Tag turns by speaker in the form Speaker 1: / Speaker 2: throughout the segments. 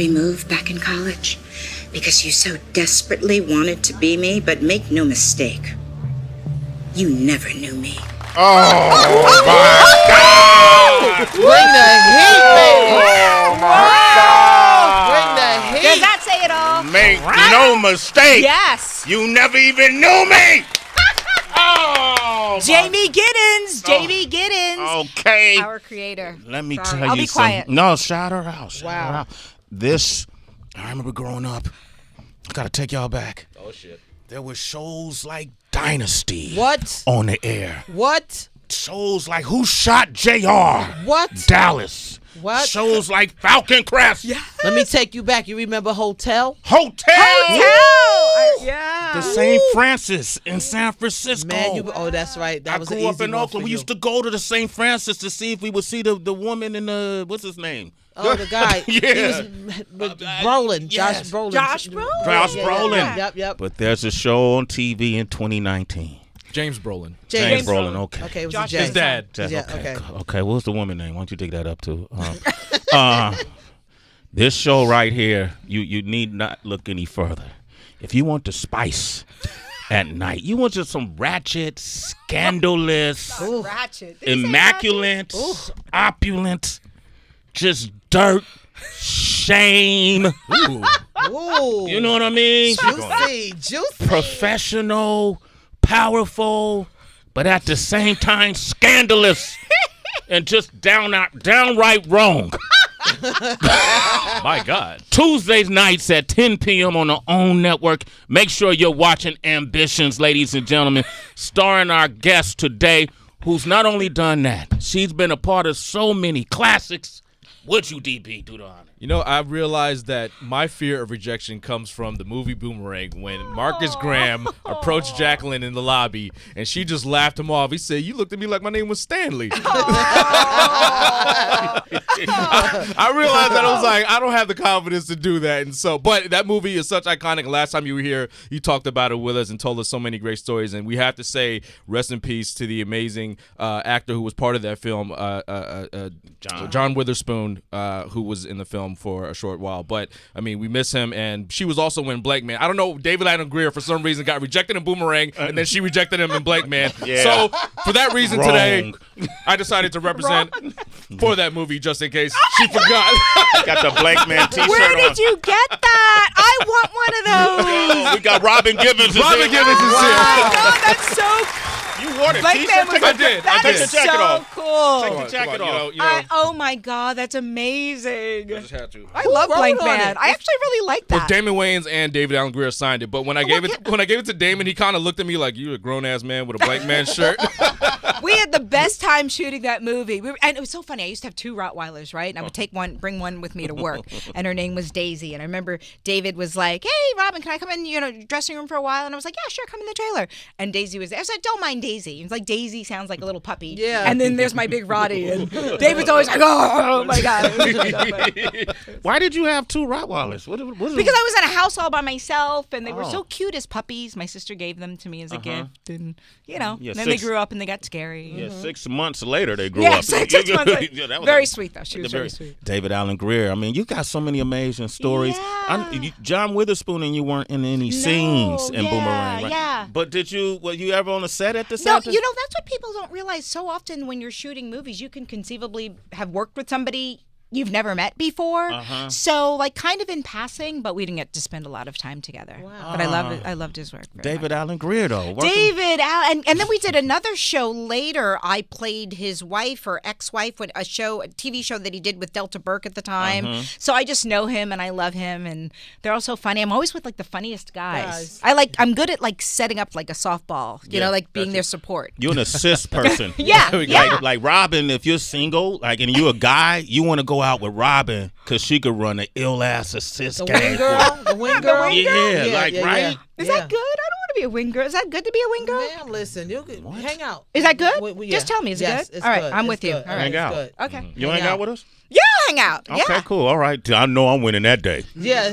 Speaker 1: Remove back in college because you so desperately wanted to be me, but make no mistake, you never knew me.
Speaker 2: Oh my God!
Speaker 3: Bring the heat, baby!
Speaker 2: Oh my God!
Speaker 3: Bring the heat!
Speaker 4: Does that say it all?
Speaker 2: Make no mistake.
Speaker 4: Yes.
Speaker 2: You never even knew me. Oh,
Speaker 4: Jamie Giddens. Jamie Giddens.
Speaker 2: Okay.
Speaker 4: Our creator.
Speaker 2: Let me
Speaker 4: Sorry.
Speaker 2: tell
Speaker 4: I'll
Speaker 2: you
Speaker 4: be quiet.
Speaker 2: something. No, shout her out. Shout
Speaker 3: Wow.
Speaker 2: her out. This, I remember growing up. I gotta take y'all back.
Speaker 5: Oh shit.
Speaker 2: There were shows like Dynasty.
Speaker 3: What?
Speaker 2: On the air.
Speaker 3: What?
Speaker 2: Shows like Who Shot JR?
Speaker 3: What?
Speaker 2: Dallas.
Speaker 3: What?
Speaker 2: Shows like Falcon Crest.
Speaker 4: Yeah.
Speaker 3: Let me take you back. You remember Hotel?
Speaker 2: Hotel.
Speaker 4: Yeah.
Speaker 2: The St. Francis in San Francisco.
Speaker 3: Man, that's right. That
Speaker 2: I
Speaker 3: was
Speaker 2: grew
Speaker 3: an
Speaker 2: up
Speaker 3: easy
Speaker 2: in
Speaker 3: one
Speaker 2: Oakland.
Speaker 3: for
Speaker 2: We
Speaker 3: you.
Speaker 2: used to go to the St. Francis to see if we would see the woman in the, what's his name?
Speaker 3: Oh, the guy.
Speaker 2: Yeah.
Speaker 3: He was Brolin.
Speaker 2: Yes.
Speaker 3: Josh Brolin.
Speaker 4: Josh Brolin.
Speaker 2: Josh
Speaker 3: Yeah,
Speaker 2: Brolin.
Speaker 3: Yep.
Speaker 2: But there's a show on TV in 2019.
Speaker 5: James Brolin.
Speaker 2: James Brolin, okay.
Speaker 3: Okay, it was
Speaker 4: Josh
Speaker 3: a J.
Speaker 5: His dad.
Speaker 3: Yeah,
Speaker 2: okay.
Speaker 3: okay.
Speaker 2: Okay, what was the woman name? Why don't you dig that up too? This show right here, you need not look any further. If you want the spice at night, you want just some ratchet, scandalous,
Speaker 4: Ratchet.
Speaker 2: immaculate, opulent, just dirt, shame.
Speaker 3: Ooh.
Speaker 2: You know what I mean?
Speaker 3: Juicy.
Speaker 2: Professional, powerful, but at the same time scandalous and just downright wrong.
Speaker 5: My God.
Speaker 2: Tuesdays nights at 10 p.m. on the OWN network. Make sure you're watching Ambitions, ladies and gentlemen, starring our guest today, who's not only done that, she's been a part of so many classics. Would you, DB, do the honor?
Speaker 5: You know, I realized that my fear of rejection comes from the movie Boomerang when Marcus Graham approached Jacqueline in the lobby and she just laughed him off. He said, "You looked at me like my name was Stanley." I realized that I was like, I don't have the confidence to do that. And so, but that movie is such iconic. Last time you were here, you talked about it with us and told us so many great stories. And we have to say, rest in peace to the amazing actor who was part of that film, John Witherspoon, who was in the film for a short while. But I mean, we miss him, and she was also in Blank Man. I don't know, David Allen Greer for some reason got rejected in Boomerang, and then she rejected him in Blank Man.
Speaker 2: Yeah.
Speaker 5: So for that reason
Speaker 2: Wrong.
Speaker 5: today, I decided to represent for that movie just in case she forgot.
Speaker 2: Got the Blank Man t-shirt
Speaker 4: Where
Speaker 2: on.
Speaker 4: did you get that? I want one of those.
Speaker 2: Oh, we got Robin Gibbons.
Speaker 5: Robin Gibbons is
Speaker 4: Oh
Speaker 5: here.
Speaker 4: my God, that's so cool.
Speaker 2: You wore the
Speaker 4: Blank
Speaker 2: t-shirt?
Speaker 4: Man was
Speaker 5: I did.
Speaker 4: That
Speaker 2: Take
Speaker 4: is
Speaker 2: the jacket
Speaker 4: so
Speaker 2: off.
Speaker 4: cool.
Speaker 2: Take the jacket
Speaker 5: Come on,
Speaker 2: off.
Speaker 5: you know,
Speaker 4: Oh my God, that's amazing.
Speaker 5: just had to.
Speaker 4: I love
Speaker 3: wrote
Speaker 4: Blank
Speaker 3: on
Speaker 4: Man.
Speaker 3: it?
Speaker 4: I actually really like
Speaker 5: Well,
Speaker 4: that.
Speaker 5: Damon Wayans and David Allen Greer signed it, but when I gave it to Damon, he kind of looked at me like, "You a grown ass man with a Blank Man shirt."
Speaker 4: We had the best time shooting that movie. And it was so funny. I used to have 2 Rottweilers, right? And I would bring one with me to work. And her name was Daisy. And I remember David was like, "Hey, Robin, can I come in, dressing room for a while?" And I was like, "Yeah, sure, come in the trailer." And Daisy was there. I was like, "Don't mind Daisy." It was like, Daisy sounds like a little puppy.
Speaker 3: Yeah.
Speaker 4: And then there's my big Roddy. And David's always like, "Oh my God." It was so funny.
Speaker 2: Why did you have 2 Rottweilers? What
Speaker 4: Because I was in a house all by myself, and they were so cute as puppies. My sister gave them to me as a gift, and
Speaker 2: Yeah,
Speaker 4: then they grew up and they got scary.
Speaker 2: Yeah, 6 months later they grew
Speaker 4: Yeah,
Speaker 2: up.
Speaker 4: 6 months later.
Speaker 2: Yeah, that was
Speaker 4: Very sweet though. She was
Speaker 2: very
Speaker 4: very sweet.
Speaker 2: David Allen Greer. I mean, you got so many amazing stories.
Speaker 4: Yeah.
Speaker 2: John Witherspoon and you weren't in any scenes in
Speaker 4: yeah,
Speaker 2: Boomerang, right?
Speaker 4: yeah.
Speaker 2: But were you ever on a set at the
Speaker 4: No,
Speaker 2: set?
Speaker 4: that's what people don't realize. So often when you're shooting movies, you can conceivably have worked with somebody you've never met before. So like kind of in passing, but we didn't get to spend a lot of time together. Wow. But I loved his work. Very
Speaker 2: David
Speaker 4: much.
Speaker 2: Allen Greer, though.
Speaker 4: David Allen, and then we did another show later. I played his wife or ex-wife, a TV show that he did with Delta Burke at the time. So I just know him and I love him, and they're all so funny. I'm always with like the funniest guys. I'm good at like setting up like a softball, like being their support.
Speaker 2: You're an assist person.
Speaker 4: Yeah.
Speaker 2: Like Robin, if you're single, and you're a guy, you want to go out with Robin because she could run an ill-ass assist
Speaker 3: The
Speaker 2: game.
Speaker 3: wing girl? The wing girl?
Speaker 2: Yeah, right?
Speaker 4: Is that good? I don't want to be a wing girl. Is that good to be a wing girl?
Speaker 3: Man, listen, you can hang out.
Speaker 4: Is that good?
Speaker 3: Yeah.
Speaker 4: Just tell me, is it
Speaker 3: Yes,
Speaker 4: good?
Speaker 3: it's
Speaker 4: All right,
Speaker 3: good.
Speaker 4: I'm
Speaker 3: It's
Speaker 4: with you.
Speaker 3: good.
Speaker 4: All right.
Speaker 2: Hang out.
Speaker 3: Good.
Speaker 4: Okay.
Speaker 2: You hang out with us?
Speaker 4: Yeah, hang out.
Speaker 2: Okay,
Speaker 4: Yeah.
Speaker 2: cool. All right. I know I'm winning that day.
Speaker 3: Yeah.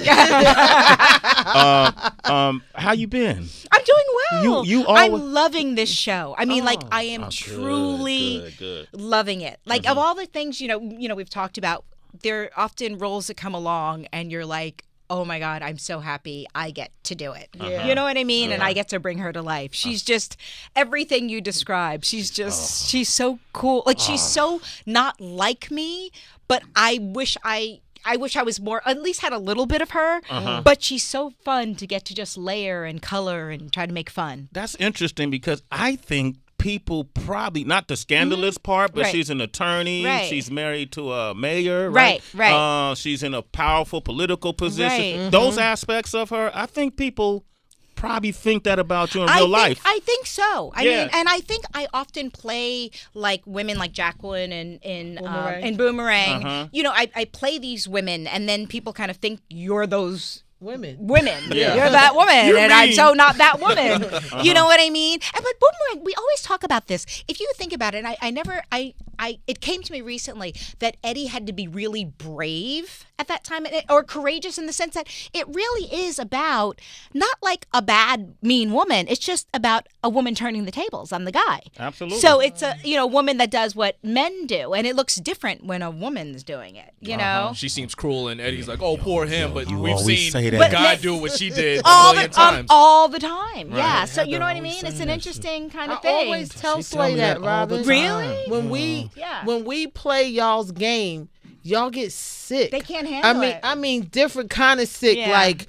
Speaker 2: How you been?
Speaker 4: I'm doing well.
Speaker 2: You always-
Speaker 4: I'm loving this show. I mean, I am truly
Speaker 2: good.
Speaker 4: loving it. Like of all the things, we've talked about there are often roles that come along and you're like, oh my God, I'm so happy I get to do it.
Speaker 3: Yeah.
Speaker 4: You know what I mean? And I get to bring her to life. She's just everything you describe. She's just, she's so cool. Like, she's so not like me, but I wish I was more, at least had a little bit of her, but she's so fun to get to just layer and color and try to make fun.
Speaker 2: That's interesting because I think people probably, not the scandalous part, but
Speaker 4: Right.
Speaker 2: she's an attorney.
Speaker 4: Right.
Speaker 2: She's married to a mayor.
Speaker 4: Right, right.
Speaker 2: She's in a powerful political position.
Speaker 4: Right.
Speaker 2: Those aspects of her, I think people probably think that about you in real
Speaker 4: I think,
Speaker 2: life.
Speaker 4: I think so. I
Speaker 2: Yeah.
Speaker 4: mean, and I think I often play like women like Jacqueline and
Speaker 3: Boomerang.
Speaker 4: Boomerang. You know, I play these women, and then people kind of think you're those
Speaker 3: Women.
Speaker 2: Yeah.
Speaker 4: You're that woman,
Speaker 2: You're
Speaker 4: and I'm
Speaker 2: mean.
Speaker 4: so not that woman. You know what I mean? And but Boomerang, we always talk about this. If you think about it, it came to me recently that Eddie had to be really brave at that time, or courageous in the sense that it really is about not like a bad, mean woman. It's just about a woman turning the tables on the guy.
Speaker 2: Absolutely.
Speaker 4: So it's a woman that does what men do, and it looks different when a woman's doing it. You know.
Speaker 5: She seems cruel, and Eddie's like, "Oh, poor him." But
Speaker 2: you
Speaker 5: we've
Speaker 2: always
Speaker 5: seen
Speaker 2: say that.
Speaker 5: the
Speaker 2: But
Speaker 5: guy
Speaker 4: they-
Speaker 5: do what she did
Speaker 4: all
Speaker 5: a million
Speaker 4: the
Speaker 5: times.
Speaker 4: all the time, yeah.
Speaker 2: Right.
Speaker 4: So you know what I
Speaker 2: Heather
Speaker 4: mean?
Speaker 2: always
Speaker 4: It's
Speaker 2: saying
Speaker 4: an
Speaker 2: that shit.
Speaker 4: interesting kind of
Speaker 3: I
Speaker 4: thing.
Speaker 3: always tell
Speaker 2: She
Speaker 3: Slay
Speaker 2: tell me
Speaker 3: that,
Speaker 2: that all the
Speaker 3: Robin.
Speaker 2: time.
Speaker 4: Really?
Speaker 3: When we play y'all's game, y'all get sick.
Speaker 4: They can't handle it.
Speaker 3: I mean, different kind of sick.
Speaker 4: Yeah.
Speaker 3: Like,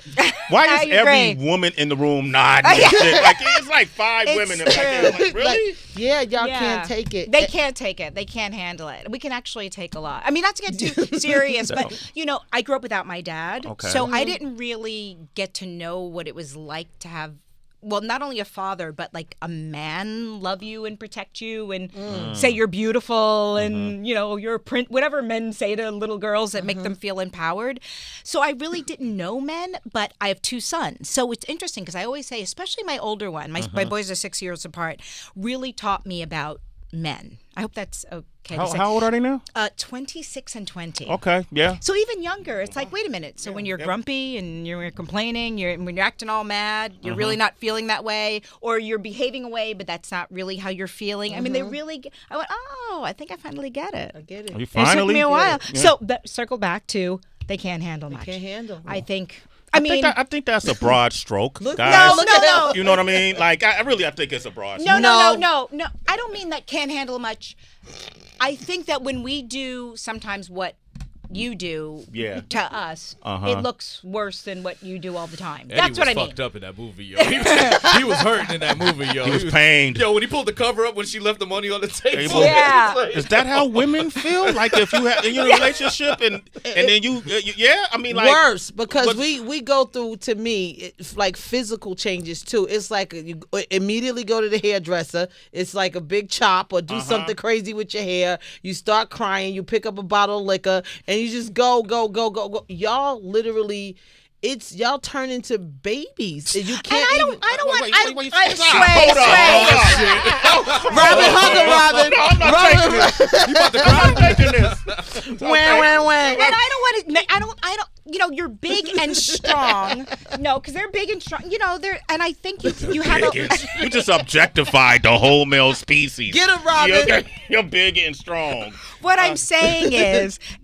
Speaker 2: Why
Speaker 4: I
Speaker 2: is every
Speaker 4: agree.
Speaker 2: woman in the room nodding and shit? Like, it's like five
Speaker 4: It's
Speaker 2: women in back there. Like, really?
Speaker 3: yeah, y'all
Speaker 4: Yeah.
Speaker 3: can't take it.
Speaker 4: They can't take it. They can't handle it. We can actually take a lot. I mean, not to get too serious, but I grew up without my dad,
Speaker 2: Okay.
Speaker 4: so I didn't really get to know what it was like to have. Well, not only a father, but like a man love you and protect you and say you're beautiful and, you're a print, whatever men say to little girls that make them feel empowered. So I really didn't know men, but I have two sons. So it's interesting because I always say, especially my older one, my boys are 6 years apart, really taught me about men. I hope that's okay to say.
Speaker 2: How old are they now?
Speaker 4: 26 and 20.
Speaker 2: Okay, yeah.
Speaker 4: So even younger, it's like, wait a minute. So when you're grumpy and you're complaining, when you're acting all mad, you're really not feeling that way, or you're behaving away, but that's not really how you're feeling. I mean, they really. I went, oh, I think I finally get it.
Speaker 3: I get it.
Speaker 2: Are you
Speaker 4: It
Speaker 2: finally?
Speaker 4: took me a while.
Speaker 2: Yeah.
Speaker 4: So circle back to they can't handle much.
Speaker 3: Can't handle.
Speaker 4: I think. I mean,
Speaker 2: I think that's a broad stroke, guys.
Speaker 4: no.
Speaker 2: You know what I mean? Like, I think it's a broad
Speaker 4: No,
Speaker 2: stroke.
Speaker 4: no. I don't mean that can't handle much. I think that when we do sometimes what you do
Speaker 2: Yeah.
Speaker 4: to us, it looks worse than what you do all the time.
Speaker 5: Eddie
Speaker 4: That's
Speaker 5: was
Speaker 4: what I mean.
Speaker 5: fucked up in that movie, yo. He was hurting in that movie, yo.
Speaker 2: He was pained.
Speaker 5: Yo, when he pulled the cover up when she left the money on the table.
Speaker 4: Yeah.
Speaker 2: Is that how women feel? Like if you have in your relationship and then you yeah, I mean like
Speaker 3: Worse, because
Speaker 2: but-
Speaker 3: we go through, to me, it's like physical changes too. It's like you immediately go to the hairdresser. It's like a big chop or do something crazy with your hair. You start crying. You pick up a bottle of liquor and you just go. Y'all literally. Y'all turn into babies. You can't.
Speaker 4: And I don't
Speaker 2: Wait,
Speaker 4: want.
Speaker 2: wait,
Speaker 4: I
Speaker 2: stop.
Speaker 4: sway.
Speaker 3: Robin, hug her, Robin.
Speaker 2: I'm not taking this. You about to cry? I'm taking this.
Speaker 3: Wah.
Speaker 4: And I don't want to. I don't. You're big and strong. No, because they're big and strong. They're. And I think you have a.
Speaker 2: You just objectified the whole male species.
Speaker 3: Get him, Robin.
Speaker 2: You're big and strong.
Speaker 4: What I'm saying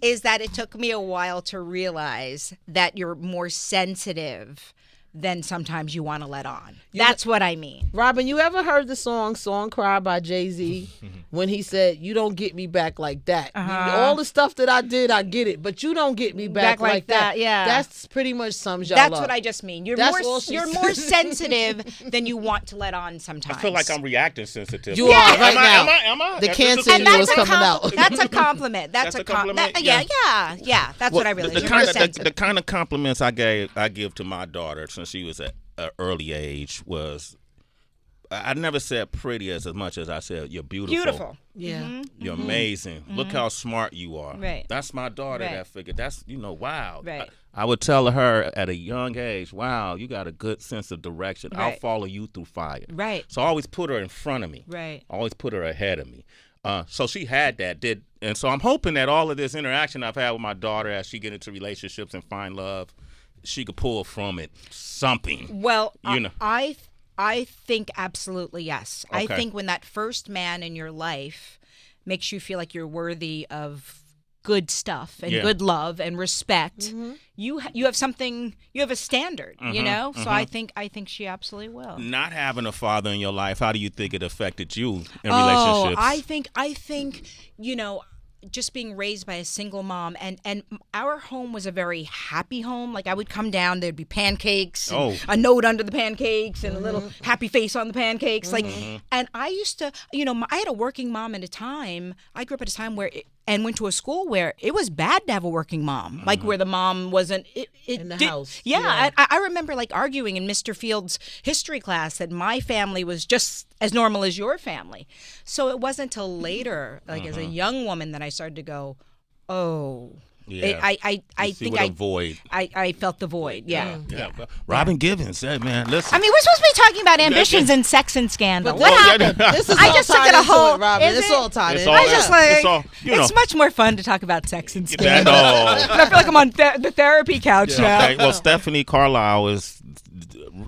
Speaker 4: is that it took me a while to realize that you're more sensitive than sometimes you want to let on. That's what I mean.
Speaker 3: Robin, you ever heard the song Cry by Jay-Z when he said, you don't get me back like that? All the stuff that I did, I get it, but you don't get me back like that.
Speaker 4: Yeah.
Speaker 3: That's pretty much sums y'all
Speaker 4: That's
Speaker 3: up.
Speaker 4: what I just mean. You're
Speaker 3: That's
Speaker 4: more
Speaker 3: all she
Speaker 4: you're
Speaker 3: said.
Speaker 4: more sensitive than you want to let on sometimes.
Speaker 2: I feel like I'm reacting sensitive.
Speaker 3: You are right now.
Speaker 2: Am I?
Speaker 3: The cancer
Speaker 2: This
Speaker 3: in
Speaker 2: is-
Speaker 3: you is coming out.
Speaker 4: That's a compliment.
Speaker 2: That's a compliment?
Speaker 4: Yeah. That's what I realized.
Speaker 2: The
Speaker 4: You're
Speaker 2: kind
Speaker 4: more
Speaker 2: of
Speaker 4: sensitive.
Speaker 2: the kind of compliments I give to my daughter since she was at an early age was I never said pretty as much as I said you're beautiful.
Speaker 4: Beautiful.
Speaker 3: Yeah.
Speaker 2: You're amazing. Look how smart you are.
Speaker 4: Right.
Speaker 2: That's my daughter
Speaker 4: Right.
Speaker 2: that figured. That's wow.
Speaker 4: Right.
Speaker 2: I would tell her at a young age, wow, you got a good sense of direction. I'll
Speaker 4: Right.
Speaker 2: follow you through fire.
Speaker 4: Right.
Speaker 2: So I always put her in front of me.
Speaker 4: Right.
Speaker 2: I always put her ahead of me. So she had that, and so I'm hoping that all of this interaction I've had with my daughter as she get into relationships and find love, she could pull from it something.
Speaker 4: Well,
Speaker 2: You know.
Speaker 4: I think absolutely yes. I
Speaker 2: Okay.
Speaker 4: think when that first man in your life makes you feel like you're worthy of good stuff and
Speaker 2: Yeah.
Speaker 4: good love and respect, you have something. You have a standard, you know. So I think she absolutely will.
Speaker 2: Not having a father in your life, how do you think it affected you in
Speaker 4: Oh,
Speaker 2: relationships?
Speaker 4: I think, you know, just being raised by a single mom, and our home was a very happy home. Like, I would come down, there'd be pancakes, and a note under the pancakes, and a little happy face on the pancakes. Like, and I used to, you know, I had a working mom at a time. I grew up at a time where and went to a school where it was bad to have a working mom, like where the mom wasn't
Speaker 3: in the house.
Speaker 4: Yeah, I remember like arguing in Mr. Field's history class that my family was just as normal as your family. So it wasn't until later, like as a young woman, that I started to go, oh.
Speaker 2: Yeah.
Speaker 4: I
Speaker 2: You see
Speaker 4: think
Speaker 2: what a void.
Speaker 4: I felt the void. Yeah.
Speaker 2: Yeah. Robin Givens said, man, listen.
Speaker 4: I mean, we're supposed to be talking about ambitions and sex and scandal.
Speaker 3: But
Speaker 4: What
Speaker 2: Oh, yeah,
Speaker 4: happened?
Speaker 3: This is
Speaker 4: I
Speaker 3: all
Speaker 4: just took
Speaker 3: tied
Speaker 4: it a
Speaker 3: into
Speaker 4: whole.
Speaker 3: it, Robin.
Speaker 4: Is
Speaker 3: It's
Speaker 4: it?
Speaker 3: all tied
Speaker 2: It's
Speaker 3: in.
Speaker 2: all-
Speaker 4: I was just like,
Speaker 2: it's all, you know.
Speaker 4: it's much more fun to talk about sex and
Speaker 2: That
Speaker 4: scandal.
Speaker 2: all.
Speaker 4: I feel like I'm on the therapy couch now.
Speaker 2: Okay, well, Stephanie Carlisle is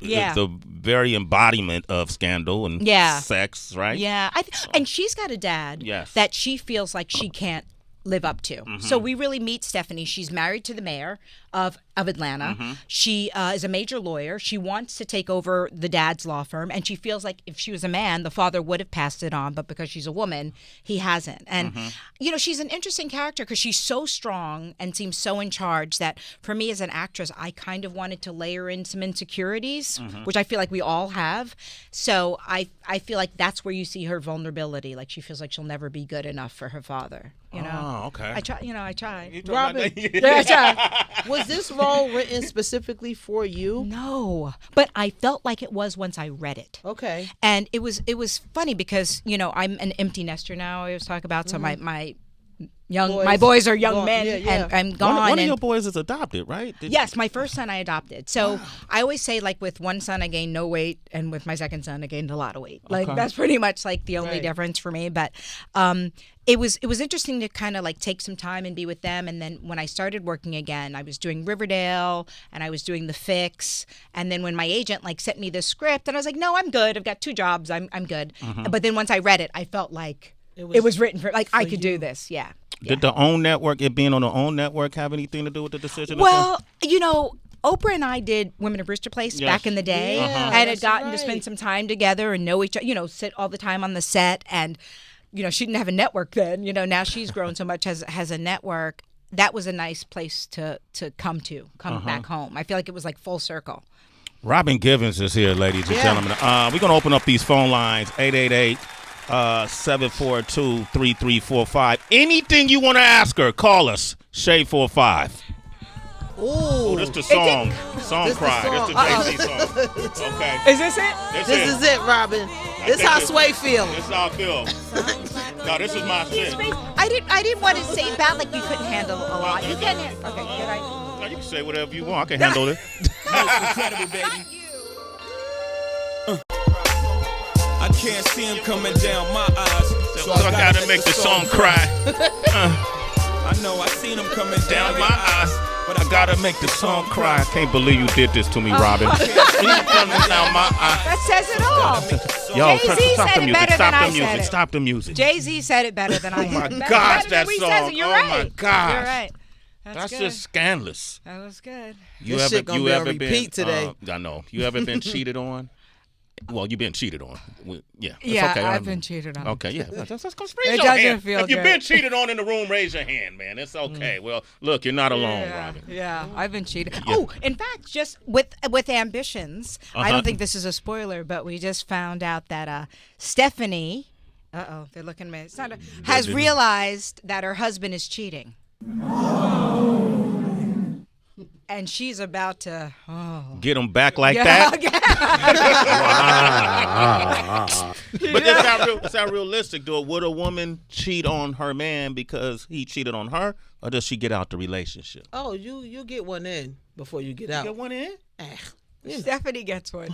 Speaker 4: Yeah.
Speaker 2: the very embodiment of scandal and
Speaker 4: Yeah.
Speaker 2: sex, right?
Speaker 4: Yeah, and she's got a dad
Speaker 2: Yes.
Speaker 4: that she feels like she can't live up to. So we really meet Stephanie. She's married to the mayor of Atlanta. She is a major lawyer. She wants to take over the dad's law firm, and she feels like if she was a man, the father would have passed it on, but because she's a woman, he hasn't. And you know, she's an interesting character because she's so strong and seems so in charge that for me as an actress, I kind of wanted to layer in some insecurities, which I feel like we all have. So I feel like that's where you see her vulnerability. Like she feels like she'll never be good enough for her father. You know.
Speaker 2: Oh, okay.
Speaker 4: I try. You know, I try.
Speaker 3: Robin,
Speaker 4: Yeah, I try.
Speaker 3: was this role written specifically for you?
Speaker 4: No, but I felt like it was once I read it.
Speaker 3: Okay.
Speaker 4: And it was funny because, you know, I'm an empty nester now. I always talk about so my boys are young
Speaker 3: Gone.
Speaker 4: men,
Speaker 3: Yeah, yeah.
Speaker 4: and I'm gone.
Speaker 2: One of
Speaker 4: and-
Speaker 2: your boys is adopted, right?
Speaker 4: Yes, my first son I adopted. So I always say, like, with one son I gained no weight, and with my second son I gained a lot of weight. Like that's pretty much like the only
Speaker 3: Right.
Speaker 4: difference for me. But it was interesting to kind of like take some time and be with them. And then when I started working again, I was doing Riverdale and I was doing The Fix. And then when my agent like sent me this script, and I was like, no, I'm good. I've got 2 jobs. I'm good. But then once I read it, I felt like it was written for like I could do this. Yeah.
Speaker 2: Did the OWN network, it being on the OWN network, have anything to do with the decision?
Speaker 4: Well, you know, Oprah and I did Women of Brewster Place
Speaker 2: Yes.
Speaker 4: back in the day,
Speaker 3: Yeah,
Speaker 4: and had
Speaker 3: that's
Speaker 4: gotten to
Speaker 3: right.
Speaker 4: spend some time together and know each other. You know, sit all the time on the set, and you know, she didn't have a network then. You know, now she's grown so much, has a network. That was a nice place to come back home. I feel like it was like full circle.
Speaker 2: Robin Givens is here, ladies and
Speaker 3: Yeah.
Speaker 2: gentlemen. We're going to open up these phone lines, 888-742-3345. Anything you want to ask her, call us, Shade 45. Oh, this the song. Song
Speaker 3: This the
Speaker 2: cry.
Speaker 3: song.
Speaker 2: This the Jay-Z song. Okay.
Speaker 4: Is this it?
Speaker 3: This is it, Robin. This how Sway feel.
Speaker 2: This is how I feel. No, this is my shit.
Speaker 4: I didn't want to say it bad like you couldn't handle a lot. You can. Okay, good.
Speaker 2: No, you can say whatever you want. I can handle it.
Speaker 6: I can't see him coming down my eyes.
Speaker 2: So I gotta make the song cry.
Speaker 6: I know I seen him coming
Speaker 2: Down
Speaker 6: down
Speaker 2: my eyes.
Speaker 6: but
Speaker 2: I gotta make the song cry. I can't believe you did this to me, Robin. Down my eyes.
Speaker 4: That says it all.
Speaker 2: Yo,
Speaker 4: Jay-Z
Speaker 2: stop
Speaker 4: said
Speaker 2: the
Speaker 4: it
Speaker 2: music.
Speaker 4: better
Speaker 2: Stop
Speaker 4: than I
Speaker 2: the music.
Speaker 4: said it.
Speaker 2: Stop the music.
Speaker 4: Jay-Z said it better than I did.
Speaker 2: Oh my
Speaker 4: Better
Speaker 2: gosh,
Speaker 4: than
Speaker 2: that
Speaker 4: we
Speaker 2: song.
Speaker 4: says it. You're
Speaker 2: Oh
Speaker 4: right.
Speaker 2: my gosh.
Speaker 4: You're right.
Speaker 2: That's
Speaker 4: good.
Speaker 2: just scandalous.
Speaker 4: That was good.
Speaker 3: This shit gonna be on repeat today.
Speaker 2: I know. You ever been cheated on? Well, you've been cheated on. Yeah. It's
Speaker 4: Yeah,
Speaker 2: okay.
Speaker 4: I've been cheated on.
Speaker 2: Okay, yeah. Let's raise
Speaker 4: It
Speaker 2: your
Speaker 4: doesn't
Speaker 2: hand.
Speaker 4: feel
Speaker 2: If you've
Speaker 4: good.
Speaker 2: been cheated on in the room, raise your hand, man. It's okay. Well, look, you're not alone, Robin.
Speaker 4: Yeah, I've been cheated. Oh, in fact, just with Ambitions, I don't think this is a spoiler, but we just found out that Stephanie, they're looking at me. It's not has realized that her husband is cheating. And she's about to
Speaker 2: Get them back like that. But that's not realistic, though. Would a woman cheat on her man because he cheated on her, or does she get out the relationship?
Speaker 3: Oh, you get one in before you get out.
Speaker 2: Get one in?
Speaker 4: Stephanie gets one.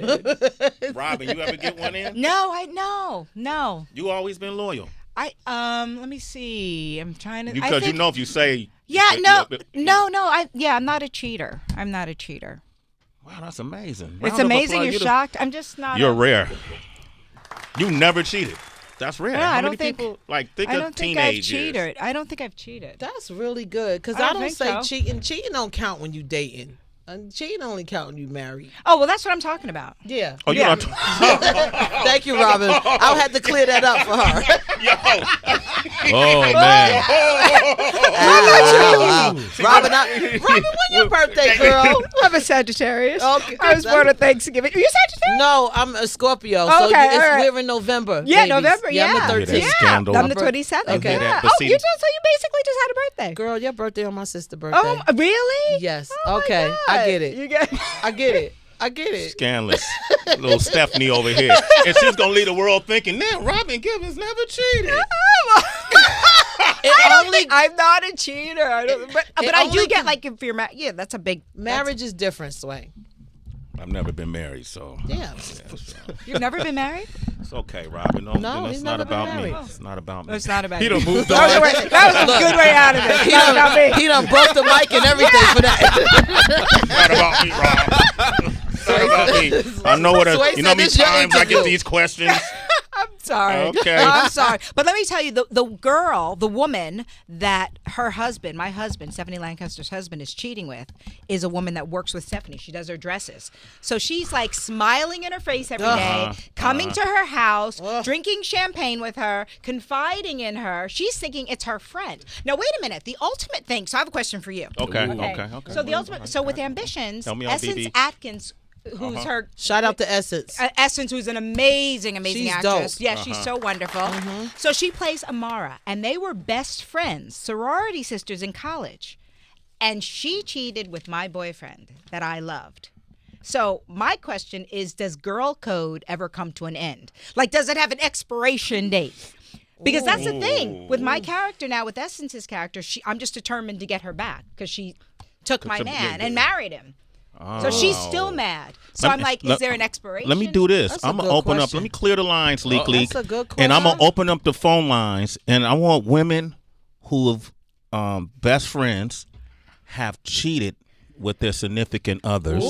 Speaker 2: Robin, you ever get one in?
Speaker 4: No.
Speaker 2: You always been loyal.
Speaker 4: Let me see. I'm trying to
Speaker 2: Because you know if you say
Speaker 4: I'm not a cheater. I'm not a cheater.
Speaker 2: Wow, that's amazing.
Speaker 4: It's
Speaker 2: Round of
Speaker 4: amazing.
Speaker 2: applause.
Speaker 4: You're shocked. I'm just not.
Speaker 2: You're rare. You never cheated. That's rare.
Speaker 4: Yeah,
Speaker 2: How
Speaker 4: I
Speaker 2: many
Speaker 4: don't think-
Speaker 2: people think
Speaker 4: I
Speaker 2: of
Speaker 4: don't think I've
Speaker 2: teenage years?
Speaker 4: cheated. I don't think I've cheated.
Speaker 3: That's really good because
Speaker 4: I
Speaker 3: I
Speaker 4: don't
Speaker 3: don't
Speaker 4: think
Speaker 3: say
Speaker 4: so.
Speaker 3: cheating. Cheating don't count when you dating. Cheating only count when you married.
Speaker 4: Oh, well, that's what I'm talking about.
Speaker 3: Yeah.
Speaker 2: Oh,
Speaker 4: Yeah.
Speaker 3: Thank you, Robin. I had to clear that up for her.
Speaker 2: Oh man.
Speaker 3: Robin, when your birthday, girl?
Speaker 4: I'm a Sagittarius.
Speaker 3: Okay.
Speaker 4: I was born on Thanksgiving. Are you Sagittarius?
Speaker 3: No, I'm a Scorpio.
Speaker 4: Okay,
Speaker 3: so
Speaker 4: all right.
Speaker 3: we're in November.
Speaker 4: Yeah,
Speaker 3: babies.
Speaker 4: November. Yeah,
Speaker 3: I'm the
Speaker 2: Yeah,
Speaker 3: 13th.
Speaker 2: that's scandal.
Speaker 4: I'm the 27th.
Speaker 3: Okay.
Speaker 4: Yeah.
Speaker 2: But
Speaker 4: Oh,
Speaker 2: see-
Speaker 4: so you basically just had a birthday.
Speaker 3: Girl, your birthday on my sister's birthday.
Speaker 4: Oh, really?
Speaker 3: Yes.
Speaker 4: Oh, my
Speaker 3: Okay. I
Speaker 4: God.
Speaker 3: get it.
Speaker 4: You get.
Speaker 3: I get it. I get it.
Speaker 2: Scandalous. Little Stephanie over here. And she's going to leave the world thinking, now Robin Givens never cheated.
Speaker 4: I'm not a cheater. I don't, but I do
Speaker 3: only
Speaker 4: get
Speaker 3: can-
Speaker 4: like if you're married. Yeah, that's a big
Speaker 3: Marriage is different, Sway.
Speaker 2: I've never been married, so
Speaker 3: Yeah.
Speaker 4: You've never been married?
Speaker 2: it's okay, Robin.
Speaker 3: No,
Speaker 2: it's
Speaker 3: he's
Speaker 2: not
Speaker 3: never been
Speaker 2: about me.
Speaker 3: married.
Speaker 2: It's not about me.
Speaker 4: It's not about
Speaker 5: He
Speaker 4: you.
Speaker 5: done moved
Speaker 4: That was,
Speaker 5: on.
Speaker 4: that was a good way out of it. It's not about me.
Speaker 3: He done broke the mic and everything for that.
Speaker 2: Not about me, Rob. Not about me. I know what
Speaker 3: Sway
Speaker 2: you know how
Speaker 3: said
Speaker 2: many
Speaker 3: this your
Speaker 2: times I get
Speaker 3: interview.
Speaker 2: these questions.
Speaker 4: I'm sorry.
Speaker 2: Okay.
Speaker 4: I'm sorry. But let me tell you, the girl, the woman that her husband, my husband, Stephanie Lancaster's husband, is cheating with, is a woman that works with Stephanie. She does her dresses. So she's like smiling in her face every day, coming to her house, drinking champagne with her, confiding in her. She's thinking it's her friend. Now, wait a minute. The ultimate thing. So I have a question for you.
Speaker 2: Okay.
Speaker 4: Okay.
Speaker 2: Okay.
Speaker 4: So the ultimate. So with Ambitions,
Speaker 2: Help me out,
Speaker 4: Essence
Speaker 2: BB.
Speaker 4: Atkins, who's her
Speaker 3: Shout out to Essence.
Speaker 4: Essence, who's an amazing
Speaker 3: She's
Speaker 4: actress.
Speaker 3: dope.
Speaker 4: Yeah, she's so wonderful. So she plays Amara, and they were best friends, sorority sisters in college. And she cheated with my boyfriend that I loved. So my question is, does girl code ever come to an end? Like, does it have an expiration date? Because that's the thing with my character now, with Essence's character. I'm just determined to get her back because she took my man and married him. So she's still mad. So I'm like, is there an expiration?
Speaker 2: Let me do this.
Speaker 3: That's a
Speaker 2: I'm gonna
Speaker 3: good
Speaker 2: open up.
Speaker 3: question.
Speaker 2: Let me clear the lines, Leak Leak.
Speaker 3: That's a good
Speaker 2: And I'm gonna
Speaker 3: question.
Speaker 2: open up the phone lines, and I want women who have best friends have cheated with their significant others.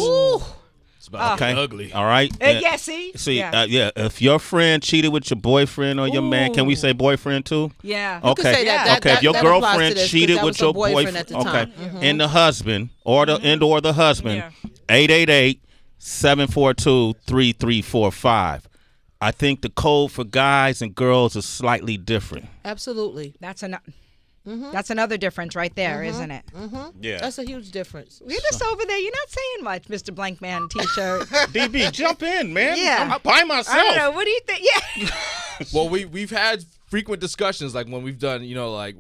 Speaker 5: It's about to
Speaker 2: Okay.
Speaker 5: get ugly.
Speaker 2: All right.
Speaker 4: Yeah, see?
Speaker 2: See,
Speaker 4: Yeah.
Speaker 2: yeah. If your friend cheated with your boyfriend or your man, can we say boyfriend too?
Speaker 4: Yeah.
Speaker 3: You
Speaker 2: Okay.
Speaker 3: can say that.
Speaker 2: Okay. If your
Speaker 3: that applies to
Speaker 2: girlfriend
Speaker 3: this, 'cause
Speaker 2: cheated
Speaker 3: that
Speaker 2: with
Speaker 3: was her
Speaker 2: your
Speaker 3: boyfriend at the
Speaker 2: okay,
Speaker 3: time. Mm-hmm.
Speaker 2: and the husband or the husband, 888-742-3345. I think the code for guys and girls is slightly different.
Speaker 3: Absolutely.
Speaker 4: That's another difference right there, isn't it?
Speaker 2: Yeah.
Speaker 3: That's a huge difference.
Speaker 4: You're just over there. You're not saying much, Mr. Blank Man T-shirt.
Speaker 2: DB, jump in, man.
Speaker 4: Yeah.
Speaker 2: I'm by myself.
Speaker 4: I don't know. What do you think? Yeah.
Speaker 5: Well, we've had frequent discussions, like when we've done, like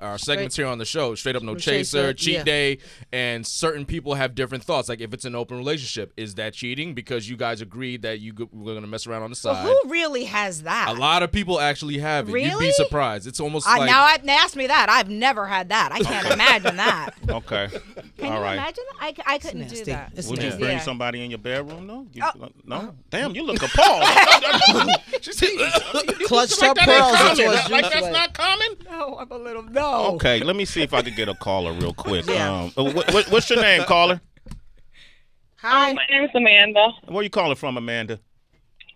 Speaker 5: our segments here on the show, Straight Up No Chaser, Cheat
Speaker 3: yeah.
Speaker 5: Day, and certain people have different thoughts. Like if it's an open relationship, is that cheating because you guys agreed that we're gonna mess around on the side?
Speaker 4: Well, who really has that?
Speaker 5: A lot of people actually have it. You'd
Speaker 4: Really?
Speaker 5: be surprised. It's almost like
Speaker 4: Now ask me that. I've never had that. I can't imagine that.
Speaker 2: Okay.
Speaker 4: Can
Speaker 2: All
Speaker 4: you
Speaker 2: right.
Speaker 4: imagine that? I couldn't do
Speaker 3: nasty.
Speaker 4: that.
Speaker 3: It's
Speaker 2: Would you
Speaker 3: nasty.
Speaker 2: bring
Speaker 4: Yeah.
Speaker 2: somebody in your bedroom? No. No. Damn, you look appalled.
Speaker 3: Clutched her pearls into a
Speaker 2: Like
Speaker 3: juice
Speaker 2: that's
Speaker 3: way.
Speaker 2: not common.
Speaker 4: No, I'm a little no.
Speaker 2: Okay, let me see if I could get a caller real quick.
Speaker 3: Yeah.
Speaker 2: What's your name, caller?
Speaker 3: Hi.
Speaker 7: My name is Amanda.
Speaker 2: Where you calling from, Amanda?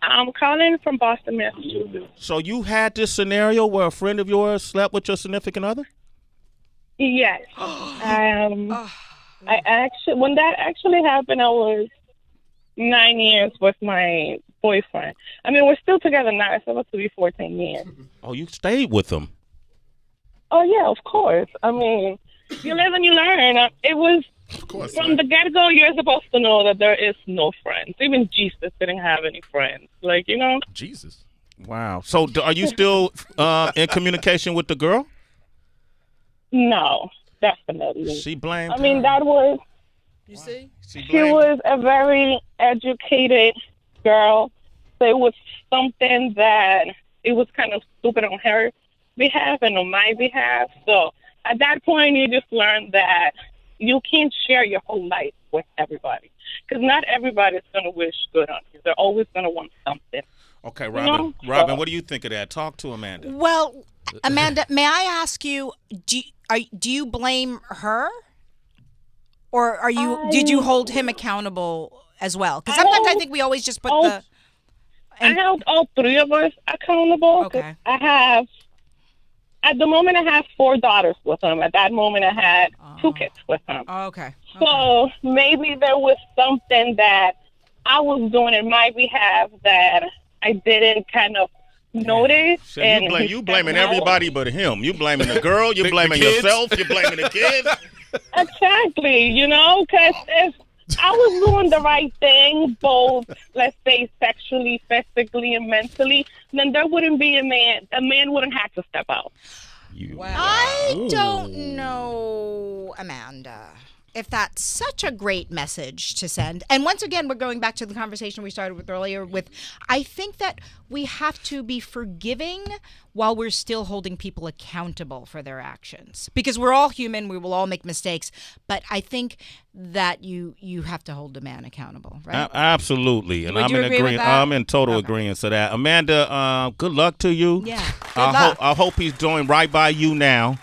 Speaker 7: I'm calling from Boston, Massachusetts.
Speaker 2: So you had this scenario where a friend of yours slept with your significant other?
Speaker 7: Yes. When that actually happened, I was 9 years with my boyfriend. I mean, we're still together now. It's about to be 14 years.
Speaker 2: Oh, you stayed with him.
Speaker 7: Oh, yeah, of course. I mean, you live and you learn. It was from the get-go, you're supposed to know that there is no friends. Even Jesus didn't have any friends.
Speaker 5: Jesus.
Speaker 2: Wow. So are you still in communication with the girl?
Speaker 7: No, definitely.
Speaker 2: She blamed
Speaker 7: I mean, that was...
Speaker 3: You see?
Speaker 2: She
Speaker 7: She was a very educated girl. So it was something that it was kind of stupid on her behalf and on my behalf. So at that point, you just learn that you can't share your whole life with everybody. Because not everybody's going to wish good on you. They're always going to want something.
Speaker 2: Okay, Robin.
Speaker 7: No.
Speaker 2: Robin, what do you think of that? Talk to Amanda.
Speaker 4: Well, Amanda, may I ask you? Do you blame her, or did you hold him accountable as well? Because sometimes I think we always just put the.
Speaker 7: I held all three of us accountable.
Speaker 4: Okay.
Speaker 7: At the moment, I have 4 daughters with him. At that moment, I had 2 kids with him.
Speaker 4: Okay.
Speaker 7: So maybe there was something that I was doing in my behalf that I didn't kind of notice.
Speaker 8: So
Speaker 7: and
Speaker 8: you blaming everybody but him. You blaming the girl. You blaming yourself. You blaming the kids.
Speaker 7: Exactly, because if I was doing the right thing, both, let's say, sexually, physically, and mentally, then there wouldn't be a man. A man wouldn't have to step out.
Speaker 4: I don't know, Amanda, if that's such a great message to send. And once again, we're going back to the conversation we started with earlier with, I think that we have to be forgiving while we're still holding people accountable for their actions. Because we're all human, we will all make mistakes, but I think that you have to hold a man accountable, right?
Speaker 8: Absolutely. And
Speaker 4: Would
Speaker 8: I'm
Speaker 4: you
Speaker 8: in
Speaker 4: agree with
Speaker 8: agreement.
Speaker 4: that?
Speaker 8: I'm in total agreement to that. Amanda, good luck to you.
Speaker 4: Yeah. Good luck.
Speaker 8: I hope he's doing right by you now.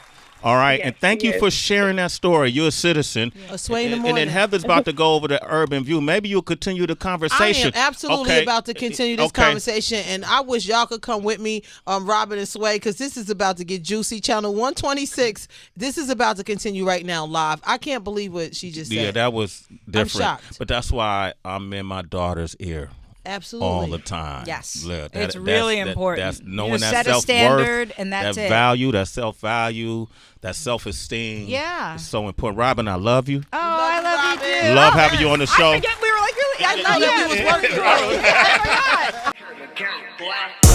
Speaker 8: All right,
Speaker 7: Yes,
Speaker 8: and thank you
Speaker 7: yes.
Speaker 8: for sharing that story. You're a citizen.
Speaker 3: Sway in the
Speaker 8: And
Speaker 3: morning.
Speaker 8: then Heather's about to go over to Urban View. Maybe you'll continue the
Speaker 3: I
Speaker 8: conversation.
Speaker 3: am absolutely
Speaker 8: Okay.
Speaker 3: about to continue this
Speaker 8: Okay.
Speaker 3: conversation, and I wish y'all could come with me, Robin and Sway, because this is about to get juicy. Channel 126, this is about to continue right now live. I can't believe what she just said.
Speaker 8: Yeah, that was different.
Speaker 3: shocked.
Speaker 8: But that's why I'm in my daughter's ear
Speaker 3: Absolutely.
Speaker 8: all the time.
Speaker 4: Yes.
Speaker 8: Look,
Speaker 4: It's really important.
Speaker 8: That's
Speaker 4: You
Speaker 8: knowing that
Speaker 4: set a
Speaker 8: self-worth,
Speaker 4: standard, and that's
Speaker 8: that
Speaker 4: it.
Speaker 8: value, that self-value, that self-esteem.
Speaker 4: Yeah.
Speaker 8: It's so important. Robin, I love you.
Speaker 4: Oh, I love you
Speaker 3: Robin.
Speaker 4: too.
Speaker 8: Love having you on the show.
Speaker 4: I forget we were like really. I
Speaker 3: know that we was working.
Speaker 4: I forgot.